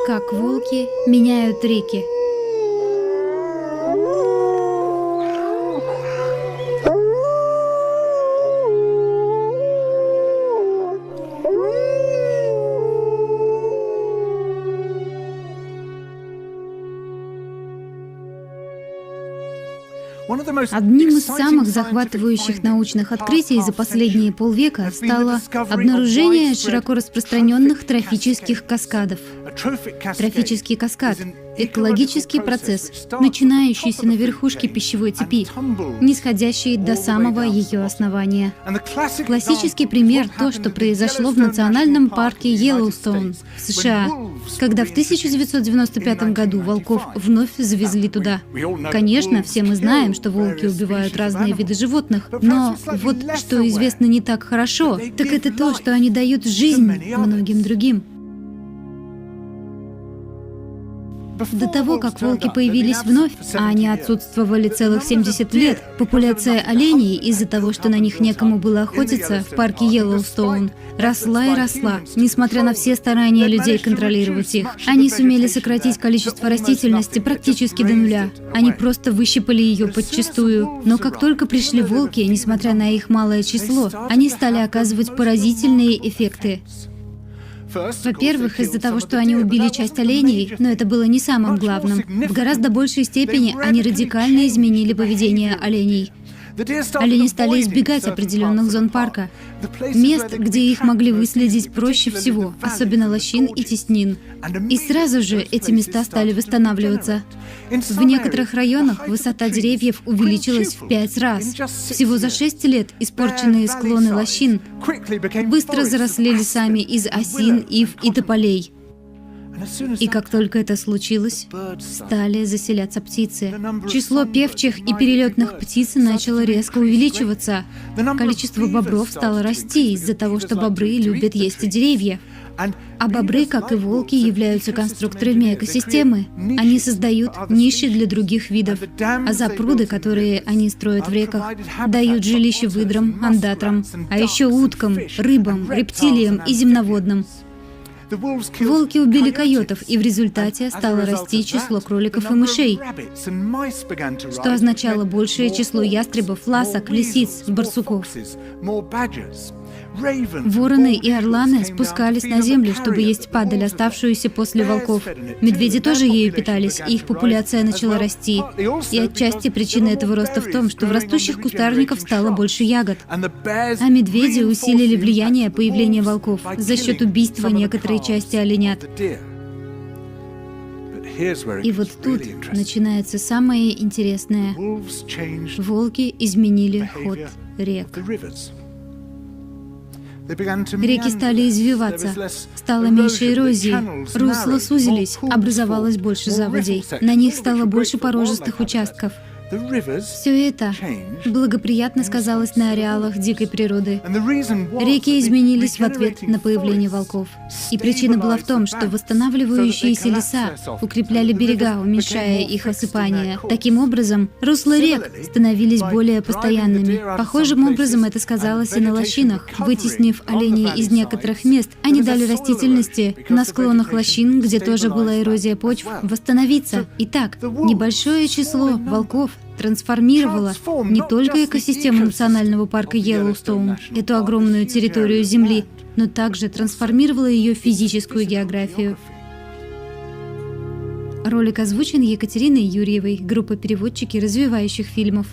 Как волки меняют реки. Одним из самых захватывающих научных открытий за последние полвека стало обнаружение широко распространенных трофических каскадов. Трофический каскад — экологический процесс, начинающийся на верхушке пищевой цепи, нисходящий до самого ее основания. Классический пример — то, что произошло в национальном парке Йеллоустоун в США, когда в 1995 году волков вновь завезли туда. Конечно, все мы знаем, что волки убивают разные виды животных, но вот что известно не так хорошо, так это то, что они дают жизнь многим другим. До того, как волки появились вновь, а они отсутствовали целых 70 лет, популяция оленей, из-за того, что на них некому было охотиться, в парке Йеллоустоун, росла и росла, несмотря на все старания людей контролировать их. Они сумели сократить количество растительности практически до нуля. Они просто выщипали ее подчистую. Но как только пришли волки, несмотря на их малое число, они стали оказывать поразительные эффекты. Во-первых, из-за того, что они убили часть оленей, но это было не самым главным. В гораздо большей степени они радикально изменили поведение оленей. Олени стали избегать определенных зон парка, мест, где их могли выследить проще всего, особенно лощин и теснин. И сразу же эти места стали восстанавливаться. В некоторых районах высота деревьев увеличилась в 5 раз. Всего за 6 лет испорченные склоны лощин быстро заросли лесами из осин, ив и тополей. И как только это случилось, стали заселяться птицы. Число певчих и перелетных птиц начало резко увеличиваться. Количество бобров стало расти из-за того, что бобры любят есть деревья. А бобры, как и волки, являются конструкторами экосистемы. Они создают ниши для других видов. А запруды, которые они строят в реках, дают жилище выдрам, ондатрам, а еще уткам, рыбам, рептилиям и земноводным. Волки убили койотов, и в результате стало расти число кроликов и мышей, что означало большее число ястребов, ласок, лисиц, барсуков. Вороны и орланы спускались на землю, чтобы есть падаль, оставшуюся после волков. Медведи тоже ею питались, и их популяция начала расти. И отчасти причина этого роста в том, что в растущих кустарниках стало больше ягод. А медведи усилили влияние появления волков за счет убийства некоторой части оленят. И вот тут начинается самое интересное. Волки изменили ход рек. Реки стали извиваться, стало меньше эрозии, русла сузились, образовалось больше заводей, на них стало больше порожистых участков. Все это благоприятно сказалось на ареалах дикой природы. Реки изменились в ответ на появление волков. И причина была в том, что восстанавливающиеся леса укрепляли берега, уменьшая их осыпание. Таким образом, русла рек становились более постоянными. Похожим образом это сказалось и на лощинах. Вытеснив оленей из некоторых мест, они дали растительности на склонах лощин, где тоже была эрозия почв, восстановиться. Итак, небольшое число волков трансформировала не только экосистему национального парка Йеллоустоун, эту огромную территорию Земли, но также трансформировала ее физическую географию. Ролик озвучен Екатериной Юрьевой, группа переводчики развивающих фильмов.